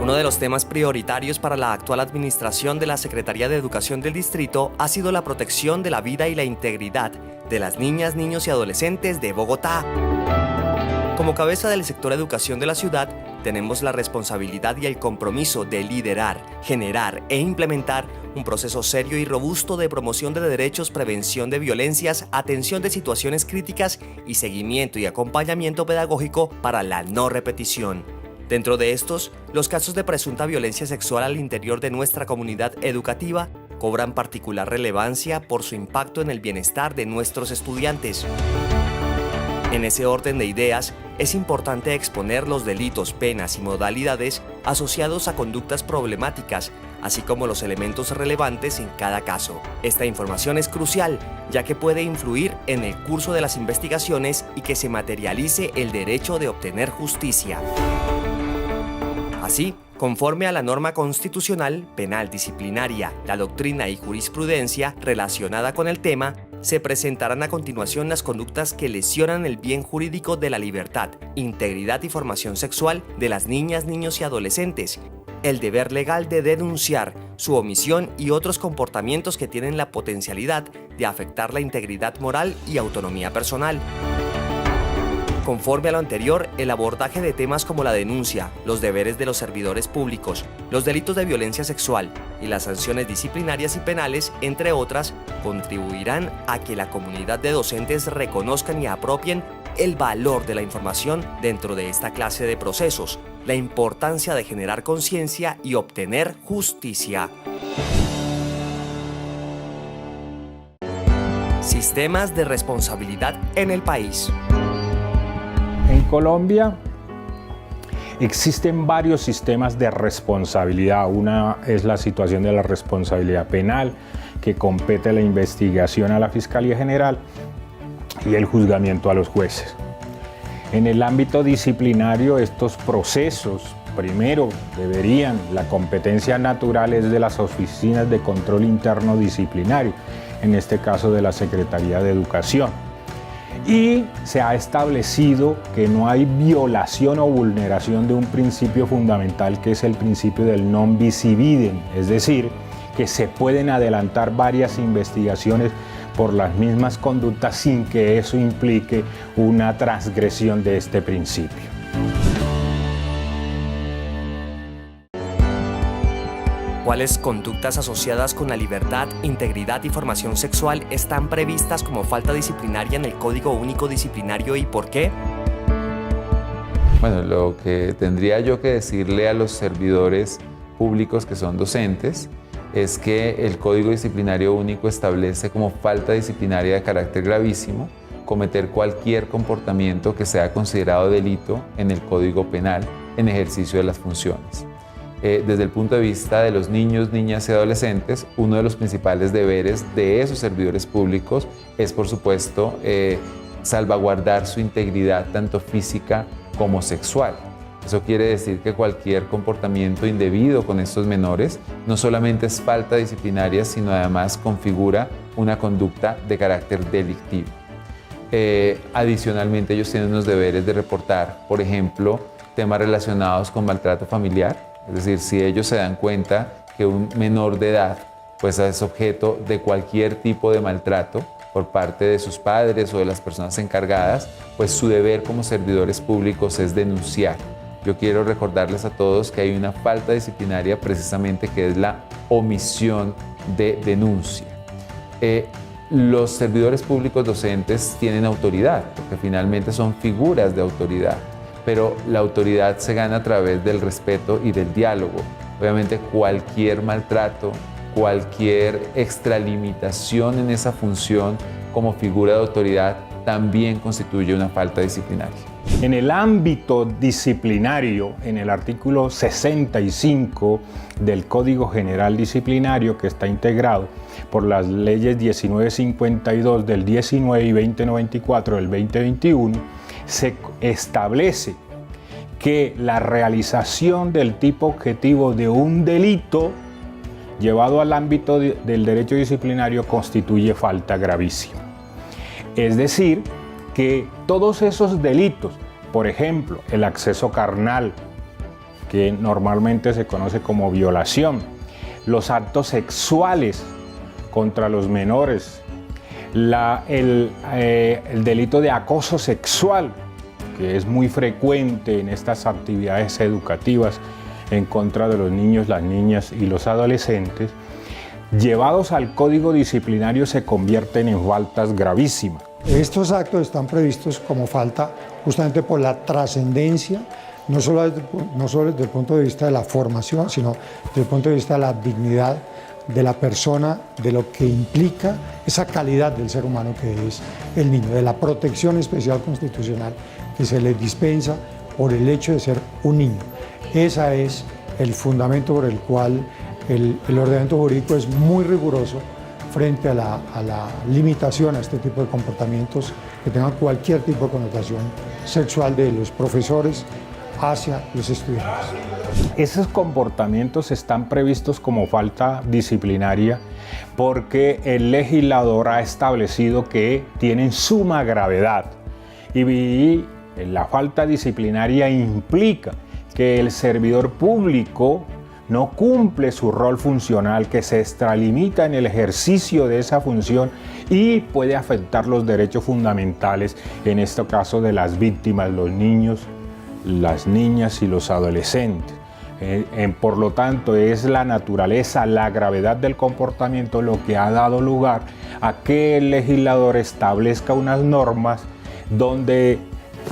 Uno de los temas prioritarios para la actual administración de la Secretaría de Educación del Distrito ha sido la protección de la vida y la integridad de las niñas, niños y adolescentes de Bogotá. Como cabeza del sector educación de la ciudad, tenemos la responsabilidad y el compromiso de liderar, generar e implementar un proceso serio y robusto de promoción de derechos, prevención de violencias, atención de situaciones críticas y seguimiento y acompañamiento pedagógico para la no repetición. Dentro de estos, los casos de presunta violencia sexual al interior de nuestra comunidad educativa cobran particular relevancia por su impacto en el bienestar de nuestros estudiantes. En ese orden de ideas, es importante exponer los delitos, penas y modalidades asociados a conductas problemáticas, así como los elementos relevantes en cada caso. Esta información es crucial, ya que puede influir en el curso de las investigaciones y que se materialice el derecho de obtener justicia. Así, conforme a la norma constitucional, penal, disciplinaria, la doctrina y jurisprudencia relacionada con el tema, se presentarán a continuación las conductas que lesionan el bien jurídico de la libertad, integridad y formación sexual de las niñas, niños y adolescentes, el deber legal de denunciar, su omisión y otros comportamientos que tienen la potencialidad de afectar la integridad moral y autonomía personal. Conforme a lo anterior, el abordaje de temas como la denuncia, los deberes de los servidores públicos, los delitos de violencia sexual y las sanciones disciplinarias y penales, entre otras, contribuirán a que la comunidad de docentes reconozcan y apropien el valor de la información dentro de esta clase de procesos, la importancia de generar conciencia y obtener justicia. Sistemas de responsabilidad en el país. En Colombia existen varios sistemas de responsabilidad. Una es la situación de la responsabilidad penal, que compete la investigación a la Fiscalía General y el juzgamiento a los jueces. En el ámbito disciplinario, estos procesos, primero, la competencia natural es de las oficinas de control interno disciplinario, en este caso de la Secretaría de Educación. Y se ha establecido que no hay violación o vulneración de un principio fundamental, que es el principio del non bis in idem, es decir, que se pueden adelantar varias investigaciones por las mismas conductas sin que eso implique una transgresión de este principio. ¿Cuáles conductas asociadas con la libertad, integridad y formación sexual están previstas como falta disciplinaria en el Código Único Disciplinario y por qué? Bueno, lo que tendría yo que decirle a los servidores públicos que son docentes es que el Código Disciplinario Único establece como falta disciplinaria de carácter gravísimo cometer cualquier comportamiento que sea considerado delito en el Código Penal en ejercicio de las funciones. Desde el punto de vista de los niños, niñas y adolescentes, uno de los principales deberes de esos servidores públicos es, por supuesto, salvaguardar su integridad tanto física como sexual. Eso quiere decir que cualquier comportamiento indebido con estos menores no solamente es falta disciplinaria, sino además configura una conducta de carácter delictivo. Adicionalmente, ellos tienen unos deberes de reportar, por ejemplo, temas relacionados con maltrato familiar. Es decir, si ellos se dan cuenta que un menor de edad pues, es objeto de cualquier tipo de maltrato por parte de sus padres o de las personas encargadas, pues su deber como servidores públicos es denunciar. Yo quiero recordarles a todos que hay una falta disciplinaria precisamente que es la omisión de denuncia. Los servidores públicos docentes tienen autoridad, porque finalmente son figuras de autoridad. Pero la autoridad se gana a través del respeto y del diálogo. Obviamente cualquier maltrato, cualquier extralimitación en esa función como figura de autoridad también constituye una falta disciplinaria. En el ámbito disciplinario, en el artículo 65 del Código General Disciplinario, que está integrado por las leyes 1952 del 19 y 2094 del 2021, se establece que la realización del tipo objetivo de un delito llevado al ámbito del derecho disciplinario constituye falta gravísima. Es decir, que todos esos delitos, por ejemplo, el acceso carnal, que normalmente se conoce como violación, los actos sexuales contra los menores, el delito de acoso sexual, que es muy frecuente en estas actividades educativas en contra de los niños, las niñas y los adolescentes, llevados al código disciplinario se convierten en faltas gravísimas. Estos actos están previstos como falta justamente por la trascendencia, no solo desde el punto de vista de la formación, sino desde el punto de vista de la dignidad de la persona, de lo que implica esa calidad del ser humano que es el niño, de la protección especial constitucional que se le dispensa por el hecho de ser un niño. Ese es el fundamento por el cual el ordenamiento jurídico es muy riguroso frente a la limitación a este tipo de comportamientos que tengan cualquier tipo de connotación sexual de los profesores hacia los estudiantes. Esos comportamientos están previstos como falta disciplinaria porque el legislador ha establecido que tienen suma gravedad y la falta disciplinaria implica que el servidor público no cumple su rol funcional, que se extralimita en el ejercicio de esa función y puede afectar los derechos fundamentales, en este caso de las víctimas, los niños, las niñas y los adolescentes. Por lo tanto, es la naturaleza, la gravedad del comportamiento lo que ha dado lugar a que el legislador establezca unas normas donde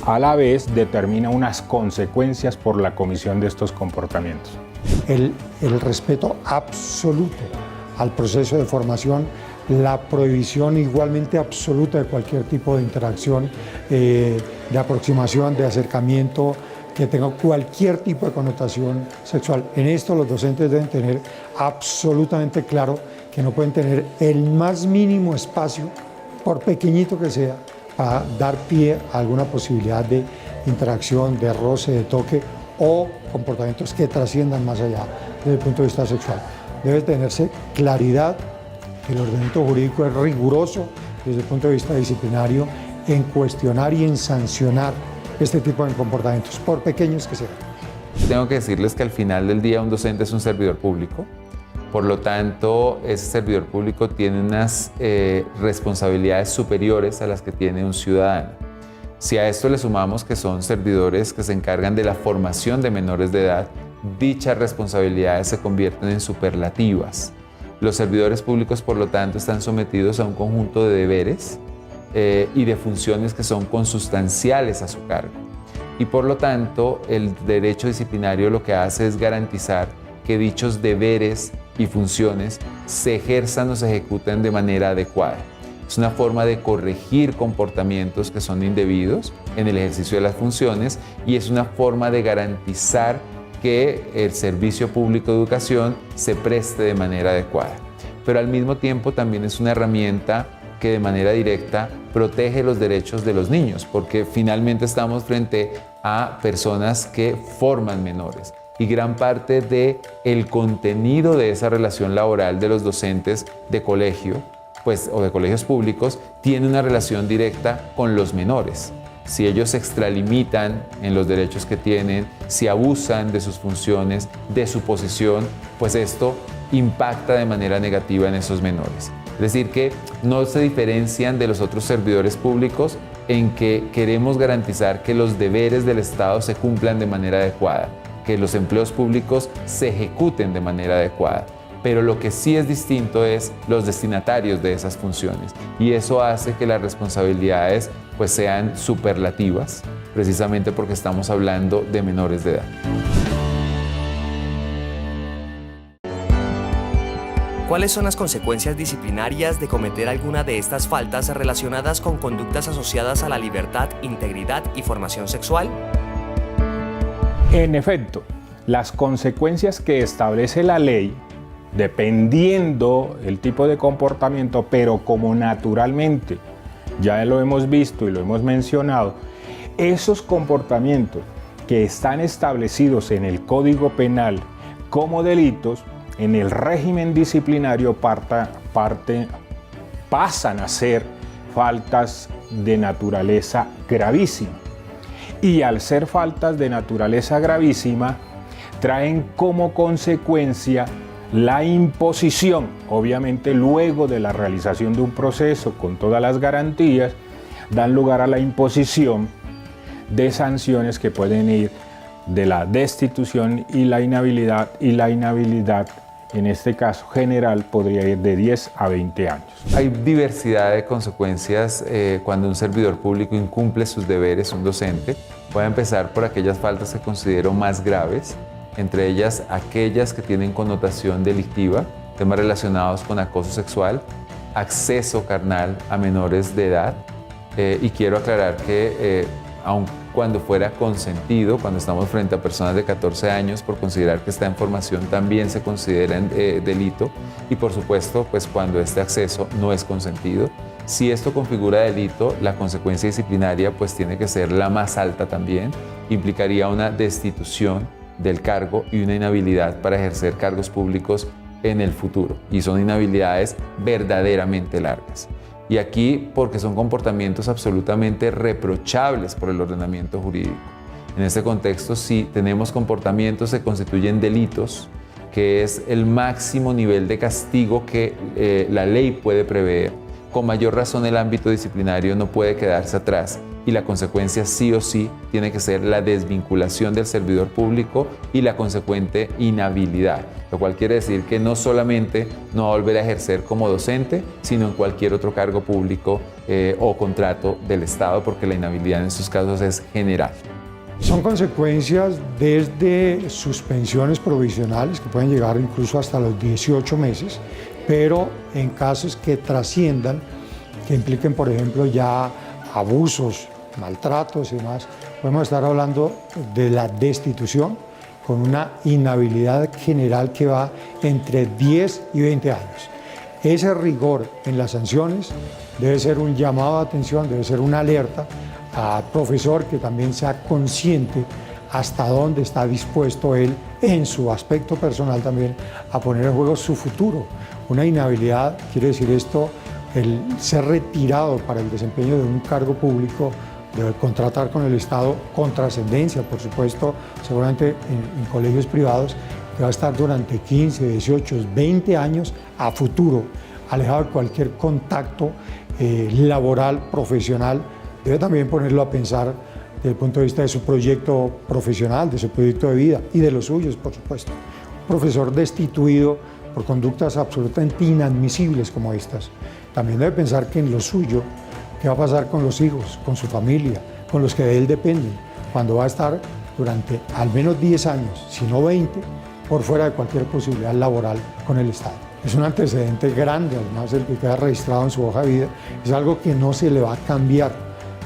a la vez determina unas consecuencias por la comisión de estos comportamientos. El respeto absoluto al proceso de formación, la prohibición igualmente absoluta de cualquier tipo de interacción, de aproximación, de acercamiento, que tenga cualquier tipo de connotación sexual. En esto los docentes deben tener absolutamente claro que no pueden tener el más mínimo espacio, por pequeñito que sea, para dar pie a alguna posibilidad de interacción, de roce, de toque o comportamientos que trasciendan más allá desde el punto de vista sexual. Debe tenerse claridad que el ordenamiento jurídico es riguroso desde el punto de vista disciplinario en cuestionar y en sancionar este tipo de comportamientos, por pequeños que sean. Tengo que decirles que al final del día un docente es un servidor público. Por lo tanto, ese servidor público tiene unas responsabilidades superiores a las que tiene un ciudadano. Si a esto le sumamos que son servidores que se encargan de la formación de menores de edad, dichas responsabilidades se convierten en superlativas. Los servidores públicos, por lo tanto, están sometidos a un conjunto de deberes y de funciones que son consustanciales a su cargo. Y por lo tanto, el derecho disciplinario lo que hace es garantizar que dichos deberes y funciones se ejerzan o se ejecuten de manera adecuada. Es una forma de corregir comportamientos que son indebidos en el ejercicio de las funciones y es una forma de garantizar que el servicio público de educación se preste de manera adecuada. Pero al mismo tiempo también es una herramienta que de manera directa protege los derechos de los niños, porque finalmente estamos frente a personas que forman menores. Y gran parte del contenido de esa relación laboral de los docentes de colegio, o de colegios públicos, tiene una relación directa con los menores. Si ellos se extralimitan en los derechos que tienen, si abusan de sus funciones, de su posición, pues esto impacta de manera negativa en esos menores. Es decir, que no se diferencian de los otros servidores públicos en que queremos garantizar que los deberes del Estado se cumplan de manera adecuada, que los empleos públicos se ejecuten de manera adecuada. Pero lo que sí es distinto es los destinatarios de esas funciones. Y eso hace que las responsabilidades pues sean superlativas, precisamente porque estamos hablando de menores de edad. ¿Cuáles son las consecuencias disciplinarias de cometer alguna de estas faltas relacionadas con conductas asociadas a la libertad, integridad y formación sexual? En efecto, las consecuencias que establece la ley, dependiendo el tipo de comportamiento, pero como naturalmente ya lo hemos visto y lo hemos mencionado, esos comportamientos que están establecidos en el Código Penal como delitos, en el régimen disciplinario pasan a ser faltas de naturaleza gravísima. Y al ser faltas de naturaleza gravísima, traen como consecuencia la imposición, obviamente luego de la realización de un proceso con todas las garantías, dan lugar a la imposición de sanciones que pueden ir de la destitución y la inhabilidad, en este caso general, podría ir de 10 a 20 años. Hay diversidad de consecuencias cuando un servidor público incumple sus deberes, un docente. Voy a empezar por aquellas faltas que considero más graves, entre ellas aquellas que tienen connotación delictiva, temas relacionados con acoso sexual, acceso carnal a menores de edad. Y quiero aclarar que aun cuando fuera consentido, cuando estamos frente a personas de 14 años, por considerar que esta información también se considera delito, y por supuesto, pues cuando este acceso no es consentido. Si esto configura delito, la consecuencia disciplinaria pues tiene que ser la más alta también, implicaría una destitución del cargo y una inhabilidad para ejercer cargos públicos en el futuro, y son inhabilidades verdaderamente largas. Y aquí porque son comportamientos absolutamente reprochables por el ordenamiento jurídico. En este contexto, si tenemos comportamientos que constituyen delitos, que es el máximo nivel de castigo que la ley puede prever, con mayor razón el ámbito disciplinario no puede quedarse atrás, y la consecuencia sí o sí tiene que ser la desvinculación del servidor público y la consecuente inhabilidad, lo cual quiere decir que no solamente no va a volver a ejercer como docente, sino en cualquier otro cargo público o contrato del Estado, porque la inhabilidad en estos casos es general. Son consecuencias desde suspensiones provisionales que pueden llegar incluso hasta los 18 meses, pero en casos que trasciendan, que impliquen, por ejemplo, ya abusos, maltratos y demás, podemos estar hablando de la destitución con una inhabilidad general que va entre 10 y 20 años. Ese rigor en las sanciones debe ser un llamado de atención, debe ser una alerta al profesor que también sea consciente hasta dónde está dispuesto él, en su aspecto personal también, a poner en juego su futuro. Una inhabilidad quiere decir esto, el ser retirado para el desempeño de un cargo público, de contratar con el Estado con trascendencia, por supuesto, seguramente en colegios privados, que va a estar durante 15, 18, 20 años a futuro, alejado de cualquier contacto laboral, profesional. Debe también ponerlo a pensar desde el punto de vista de su proyecto profesional, de su proyecto de vida y de los suyos, por supuesto. Un profesor destituido por conductas absolutamente inadmisibles como estas, también debe pensar que en lo suyo, qué va a pasar con los hijos, con su familia, con los que de él dependen, cuando va a estar durante al menos 10 años, si no 20, por fuera de cualquier posibilidad laboral con el Estado. Es un antecedente grande, además el que queda registrado en su hoja de vida, es algo que no se le va a cambiar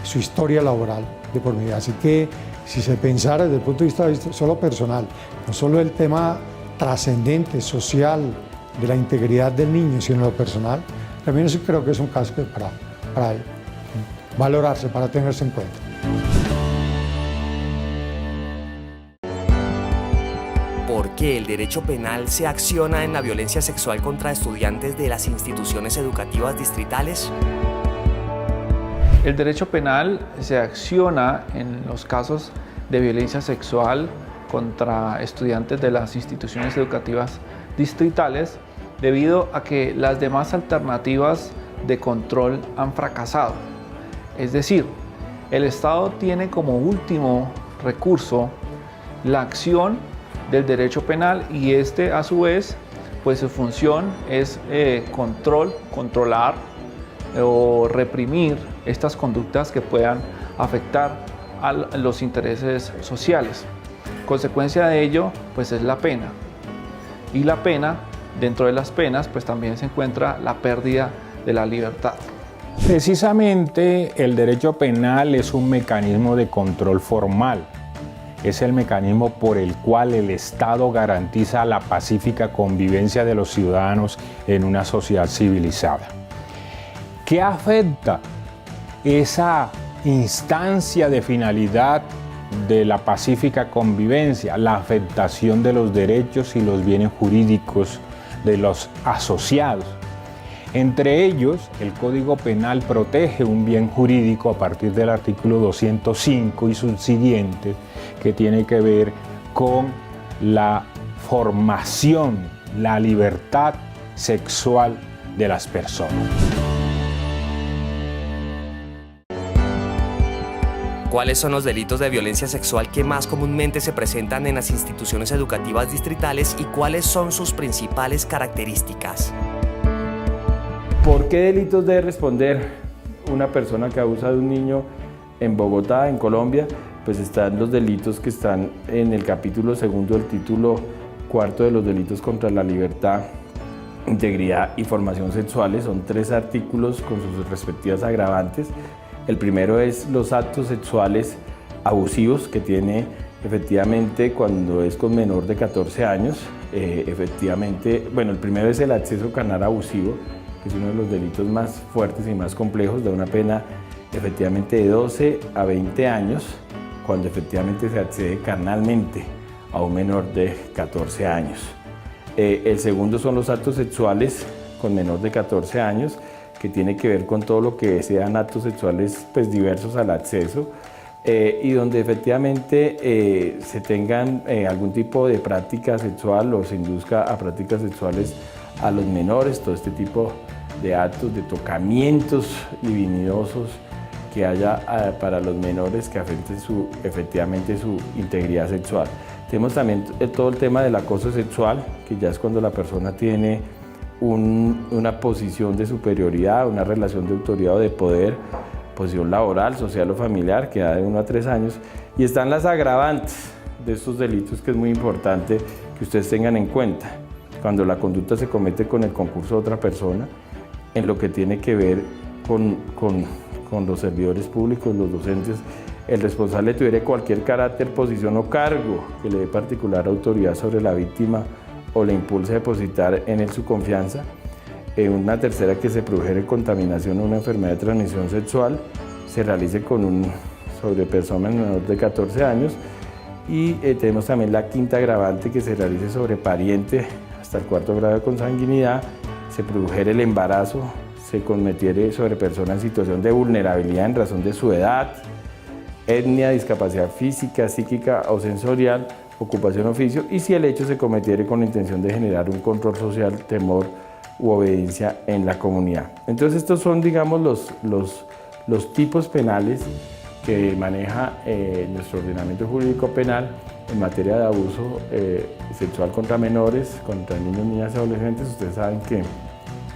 su historia laboral de por vida. Así que si se pensara desde el punto de vista solo personal, no solo el tema trascendente, social, de la integridad del niño, sino lo personal, también eso creo que es un caso para valorarse, para tenerse en cuenta. ¿Por qué el derecho penal se acciona en la violencia sexual contra estudiantes de las instituciones educativas distritales? El derecho penal se acciona en los casos de violencia sexual contra estudiantes de las instituciones educativas distritales debido a que las demás alternativas de control han fracasado. Es decir, el Estado tiene como último recurso la acción del derecho penal y este a su vez, pues su función es controlar o reprimir estas conductas que puedan afectar a los intereses sociales. Consecuencia de ello, pues es la pena. Y la pena, dentro de las penas, pues también se encuentra la pérdida de la libertad. Precisamente el derecho penal es un mecanismo de control formal. Es el mecanismo por el cual el Estado garantiza la pacífica convivencia de los ciudadanos en una sociedad civilizada. ¿Qué afecta esa instancia de finalidad de la pacífica convivencia? La afectación de los derechos y los bienes jurídicos de los asociados. Entre ellos, el Código Penal protege un bien jurídico a partir del artículo 205 y subsiguientes, que tiene que ver con la formación, la libertad sexual de las personas. ¿Cuáles son los delitos de violencia sexual que más comúnmente se presentan en las instituciones educativas distritales y cuáles son sus principales características? ¿Por qué delitos debe responder una persona que abusa de un niño en Bogotá, en Colombia? Pues están los delitos que están en el capítulo 2 del título 4 de los delitos contra la libertad, integridad y formación sexuales. Son 3 artículos con sus respectivas agravantes. El primero es los actos sexuales abusivos que tiene efectivamente cuando es con menor de 14 años. El primero es el acceso carnal abusivo, que es uno de los delitos más fuertes y más complejos, de una pena efectivamente de 12 a 20 años, cuando efectivamente se accede carnalmente a un menor de 14 años. El segundo son los actos sexuales con menor de 14 años, que tiene que ver con todo lo que sean actos sexuales pues, diversos al acceso y donde efectivamente se tengan algún tipo de práctica sexual o se induzca a prácticas sexuales a los menores, todo este tipo de actos, de tocamientos libidinosos que haya para los menores que afecten efectivamente su integridad sexual. Tenemos también todo el tema del acoso sexual, que ya es cuando la persona tiene una posición de superioridad, una relación de autoridad o de poder, posición laboral, social o familiar, que da de 1 a 3 años. Y están las agravantes de estos delitos, que es muy importante que ustedes tengan en cuenta. Cuando la conducta se comete con el concurso de otra persona, en lo que tiene que ver con los servidores públicos, los docentes, el responsable tuviera cualquier carácter, posición o cargo que le dé particular autoridad sobre la víctima o le impulse a depositar en él su confianza. Una tercera, que se produjere contaminación o una enfermedad de transmisión sexual, se realice sobre personas menores de 14 años. Y tenemos también la quinta agravante, que se realice sobre pariente hasta el 4º grado de consanguinidad, se produjere el embarazo, se cometiere sobre persona en situación de vulnerabilidad en razón de su edad, etnia, discapacidad física, psíquica o sensorial, ocupación, oficio, y si el hecho se cometiere con la intención de generar un control social, temor u obediencia en la comunidad. Entonces estos son, digamos, los tipos penales que maneja nuestro ordenamiento jurídico penal en materia de abuso sexual contra menores, contra niños, niñas y adolescentes. Ustedes saben que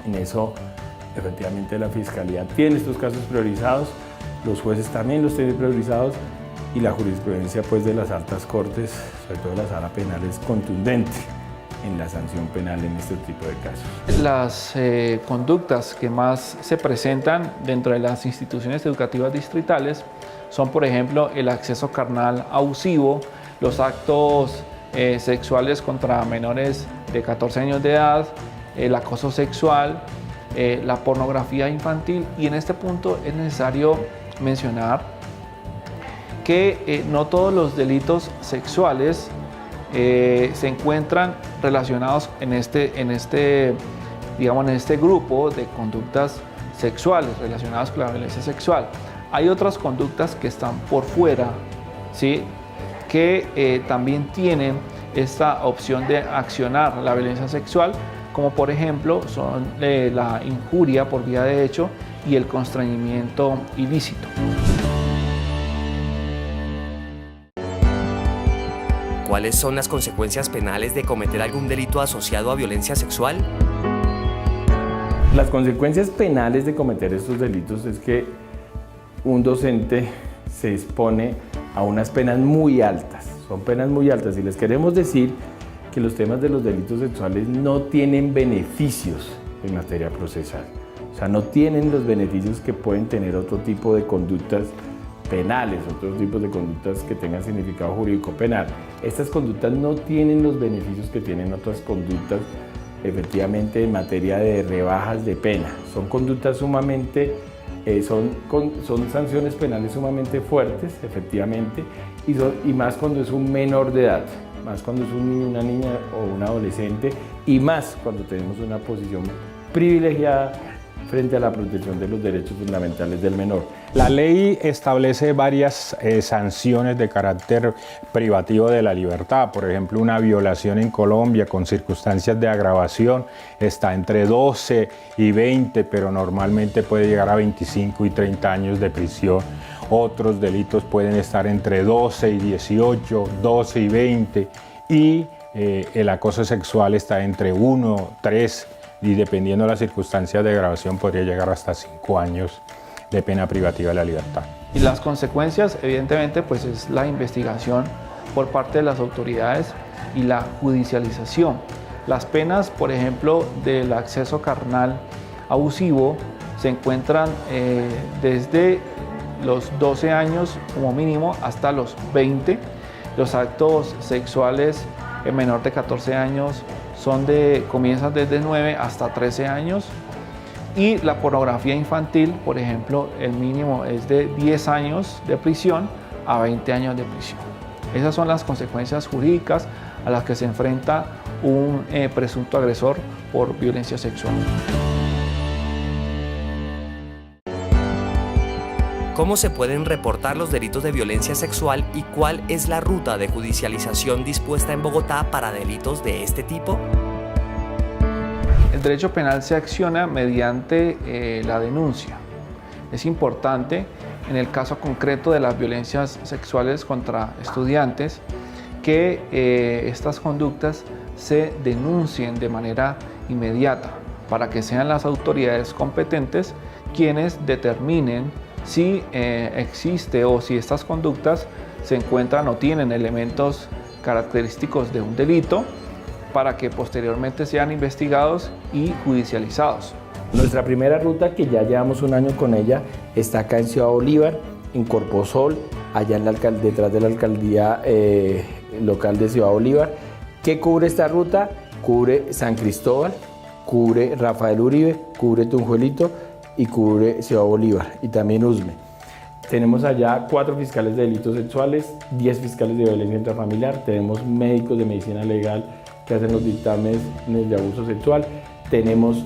en eso efectivamente la Fiscalía tiene estos casos priorizados, los jueces también los tienen priorizados, y la jurisprudencia pues, de las altas cortes, sobre todo la sala penal, es contundente en la sanción penal en este tipo de casos. Las conductas que más se presentan dentro de las instituciones educativas distritales son, por ejemplo, el acceso carnal abusivo, los actos sexuales contra menores de 14 años de edad, el acoso sexual, la pornografía infantil, y en este punto es necesario mencionar que no todos los delitos sexuales se encuentran relacionados en este grupo de conductas sexuales relacionadas con la violencia sexual. Hay otras conductas que están por fuera, ¿sí?, que también tienen esta opción de accionar la violencia sexual, como por ejemplo son la injuria por vía de hecho y el constreñimiento ilícito. ¿Cuáles son las consecuencias penales de cometer algún delito asociado a violencia sexual? Las consecuencias penales de cometer estos delitos es que un docente se expone a unas penas muy altas. Son penas muy altas, y les queremos decir que los temas de los delitos sexuales no tienen beneficios en materia procesal. O sea, no tienen los beneficios que pueden tener otro tipo de conductas penales, otros tipos de conductas que tengan significado jurídico penal. Estas conductas no tienen los beneficios que tienen otras conductas, efectivamente, en materia de rebajas de pena. Son conductas sumamente, son sanciones penales sumamente fuertes, efectivamente, y más cuando es un menor de edad, más cuando es un niño, una niña o un adolescente, y más cuando tenemos una posición privilegiada frente a la protección de los derechos fundamentales del menor. La ley establece varias sanciones de carácter privativo de la libertad. Por ejemplo, una violación en Colombia con circunstancias de agravación está entre 12 y 20, pero normalmente puede llegar a 25 y 30 años de prisión. Otros delitos pueden estar entre 12 y 18, 12 y 20, y el acoso sexual está entre 1, 3, y dependiendo de las circunstancias de agravación podría llegar hasta 5 años de pena privativa de la libertad. Y las consecuencias, evidentemente, pues es la investigación por parte de las autoridades y la judicialización. Las penas, por ejemplo, del acceso carnal abusivo se encuentran desde los 12 años como mínimo hasta los 20. Los actos sexuales en menor de 14 años comienzan desde 9 hasta 13 años. Y la pornografía infantil, por ejemplo, el mínimo es de 10 años de prisión a 20 años de prisión. Esas son las consecuencias jurídicas a las que se enfrenta un presunto agresor por violencia sexual. ¿Cómo se pueden reportar los delitos de violencia sexual y cuál es la ruta de judicialización dispuesta en Bogotá para delitos de este tipo? El derecho penal se acciona mediante la denuncia. Es importante, en el caso concreto de las violencias sexuales contra estudiantes, que estas conductas se denuncien de manera inmediata para que sean las autoridades competentes quienes determinen si existe o si estas conductas se encuentran o tienen elementos característicos de un delito, para que posteriormente sean investigados y judicializados. Nuestra primera ruta, que ya llevamos un año con ella, está acá en Ciudad Bolívar, en Corposol, allá detrás de la alcaldía local de Ciudad Bolívar. ¿Qué cubre esta ruta? Cubre San Cristóbal, cubre Rafael Uribe, cubre Tunjuelito y cubre Ciudad Bolívar, y también Usme. Tenemos allá 4 fiscales de delitos sexuales, 10 fiscales de violencia intrafamiliar, tenemos médicos de medicina legal que hacen los dictámenes de abuso sexual, tenemos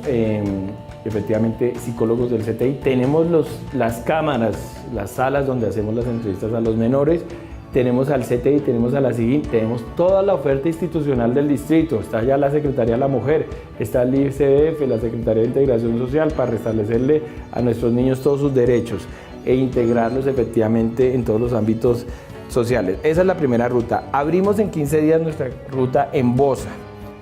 efectivamente psicólogos del CTI, tenemos las cámaras, las salas donde hacemos las entrevistas a los menores, tenemos al CTI, tenemos a la SIGIN, tenemos toda la oferta institucional del distrito, está ya la Secretaría de la Mujer, está el ICDF, la Secretaría de Integración Social, para restablecerle a nuestros niños todos sus derechos e integrarlos efectivamente en todos los ámbitos sociales. Esa es la primera ruta. Abrimos en 15 días nuestra ruta en Bosa.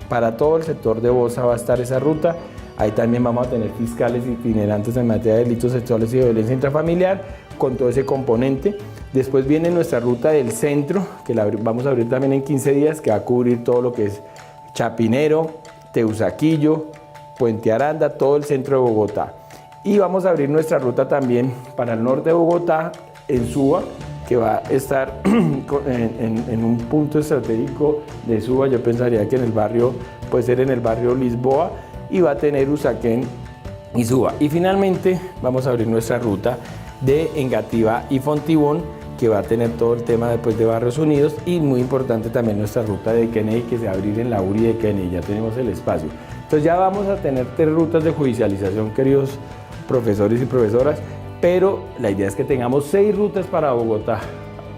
Para todo el sector de Bosa va a estar esa ruta. Ahí también vamos a tener fiscales itinerantes en materia de delitos sexuales y de violencia intrafamiliar, con todo ese componente. Después viene nuestra ruta del centro, que la vamos a abrir también en 15 días, que va a cubrir todo lo que es Chapinero, Teusaquillo, Puente Aranda, todo el centro de Bogotá. Y vamos a abrir nuestra ruta también para el norte de Bogotá, en Suba, que va a estar en un punto estratégico de Suba. Yo pensaría que en el barrio, puede ser en el barrio Lisboa, y va a tener Usaquén y Suba. Y finalmente vamos a abrir nuestra ruta de Engativá y Fontibón, que va a tener todo el tema después de Barrios Unidos, y muy importante también nuestra ruta de Kennedy, que se va a abrir en la URI de Kennedy. Ya tenemos el espacio. Entonces ya vamos a tener 3 rutas de judicialización, queridos profesores y profesoras, pero la idea es que tengamos 6 rutas para Bogotá.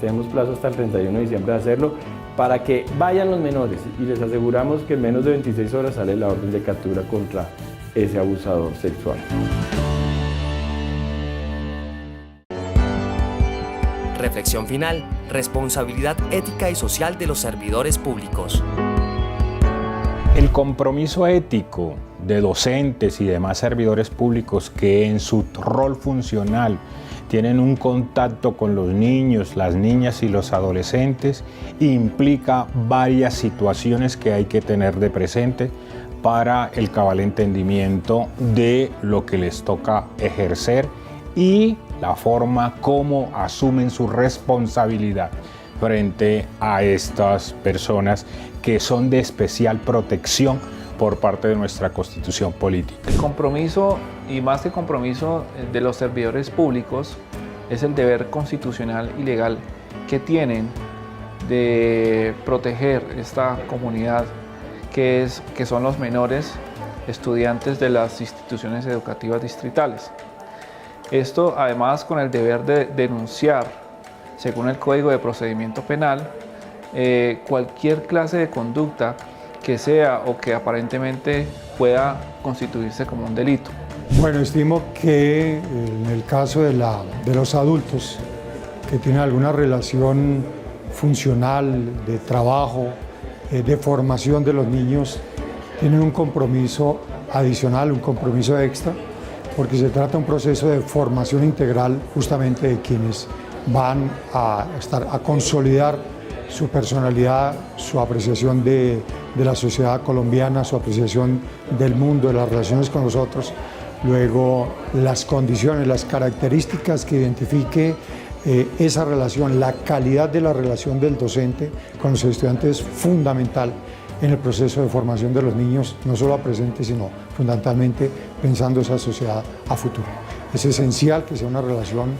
Tenemos plazo hasta el 31 de diciembre de hacerlo, para que vayan los menores, y les aseguramos que en menos de 26 horas sale la orden de captura contra ese abusador sexual. Reflexión final: responsabilidad ética y social de los servidores públicos. El compromiso ético de docentes y demás servidores públicos que en su rol funcional tienen un contacto con los niños, las niñas y los adolescentes, implica varias situaciones que hay que tener de presente para el cabal entendimiento de lo que les toca ejercer y la forma como asumen su responsabilidad frente a estas personas que son de especial protección por parte de nuestra Constitución política. El compromiso, y más que compromiso, de los servidores públicos es el deber constitucional y legal que tienen de proteger esta comunidad que son los menores, estudiantes de las instituciones educativas distritales. Esto además con el deber de denunciar, según el Código de Procedimiento Penal, cualquier clase de conducta que sea o que aparentemente pueda constituirse como un delito. Bueno, estimo que en el caso de los adultos que tienen alguna relación funcional, de trabajo, de formación de los niños, tienen un compromiso adicional, un compromiso extra, porque se trata de un proceso de formación integral justamente de quienes van a consolidar su personalidad, su apreciación de la sociedad colombiana, su apreciación del mundo, de las relaciones con los otros. Luego, las condiciones, las características que identifique esa relación, la calidad de la relación del docente con los estudiantes es fundamental en el proceso de formación de los niños, no solo a presente, sino fundamentalmente pensando esa sociedad a futuro. Es esencial que sea una relación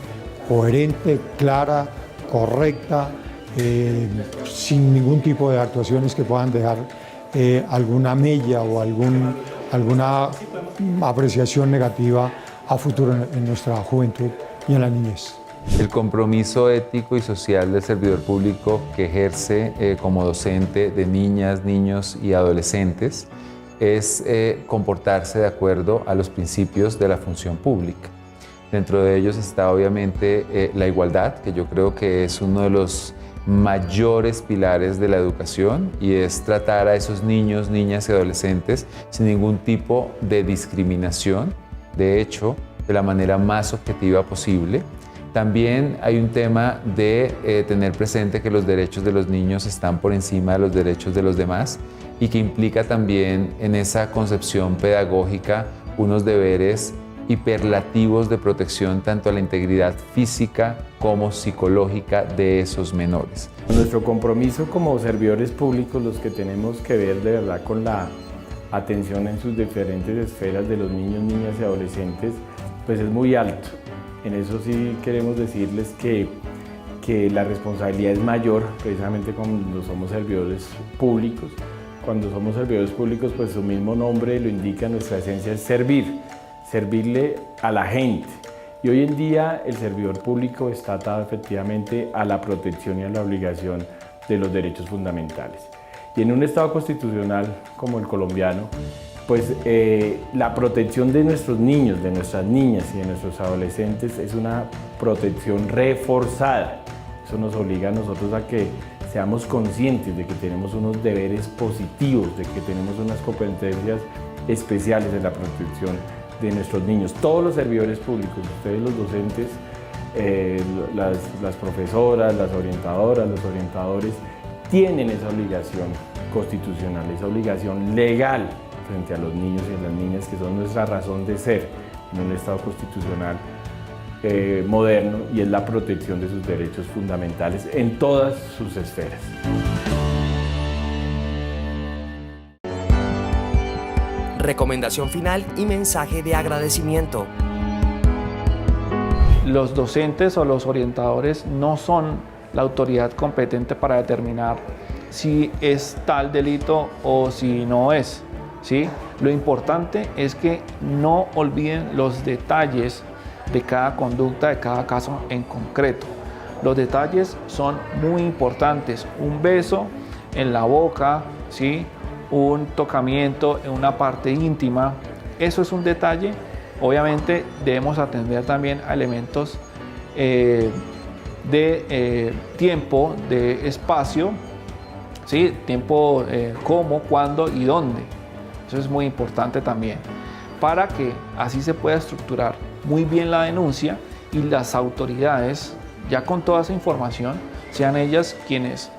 coherente, clara, correcta, sin ningún tipo de actuaciones que puedan dejar alguna mella o alguna apreciación negativa a futuro en nuestra juventud y en la niñez. El compromiso ético y social del servidor público que ejerce como docente de niñas, niños y adolescentes es comportarse de acuerdo a los principios de la función pública. Dentro de ellos está obviamente la igualdad, que yo creo que es uno de los mayores pilares de la educación, y es tratar a esos niños, niñas y adolescentes sin ningún tipo de discriminación, de hecho, de la manera más objetiva posible. También hay un tema de tener presente que los derechos de los niños están por encima de los derechos de los demás, y que implica también en esa concepción pedagógica unos deberes hiperlativos de protección tanto a la integridad física como psicológica de esos menores. Nuestro compromiso como servidores públicos, los que tenemos que ver de verdad con la atención en sus diferentes esferas de los niños, niñas y adolescentes, pues es muy alto. En eso sí queremos decirles que la responsabilidad es mayor precisamente cuando somos servidores públicos. Cuando somos servidores públicos, pues su mismo nombre lo indica, nuestra esencia es servirle a la gente. Y hoy en día el servidor público está atado efectivamente a la protección y a la obligación de los derechos fundamentales. Y en un Estado constitucional como el colombiano, pues la protección de nuestros niños, de nuestras niñas y de nuestros adolescentes es una protección reforzada. Eso nos obliga a nosotros a que seamos conscientes de que tenemos unos deberes positivos, de que tenemos unas competencias especiales en la protección de nuestros niños. Todos los servidores públicos, ustedes los docentes, las profesoras, las orientadoras, los orientadores, tienen esa obligación constitucional, esa obligación legal frente a los niños y a las niñas, que son nuestra razón de ser en un Estado constitucional moderno, y es la protección de sus derechos fundamentales en todas sus esferas. Recomendación final y mensaje de agradecimiento. Los docentes o los orientadores no son la autoridad competente para determinar si es tal delito o si no es, ¿sí? Lo importante es que no olviden los detalles de cada conducta, de cada caso en concreto. Los detalles son muy importantes. Un beso en la boca, ¿sí? Un tocamiento en una parte íntima, eso es un detalle. Obviamente debemos atender también a elementos de tiempo, de espacio, ¿sí? Tiempo, cómo, cuándo y dónde. Eso es muy importante también, para que así se pueda estructurar muy bien la denuncia y las autoridades, ya con toda esa información, sean ellas quienes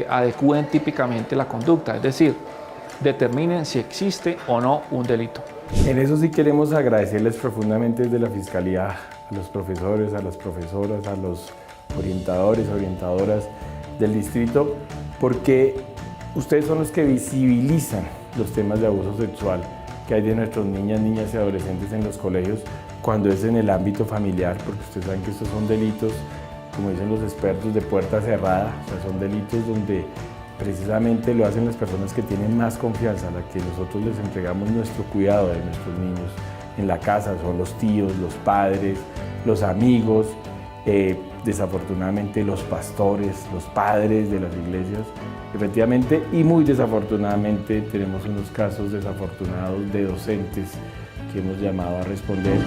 adecúen típicamente la conducta, es decir, determinen si existe o no un delito. En eso sí queremos agradecerles profundamente desde la Fiscalía a los profesores, a las profesoras, a los orientadores, orientadoras del distrito, porque ustedes son los que visibilizan los temas de abuso sexual que hay de nuestras niñas, niñas y adolescentes en los colegios cuando es en el ámbito familiar, porque ustedes saben que estos son delitos, como dicen los expertos, de puerta cerrada, o sea, son delitos donde precisamente lo hacen las personas que tienen más confianza, a las que nosotros les entregamos nuestro cuidado de nuestros niños en la casa, son los tíos, los padres, los amigos, desafortunadamente los pastores, los padres de las iglesias, efectivamente, y muy desafortunadamente tenemos unos casos desafortunados de docentes que hemos llamado a responder.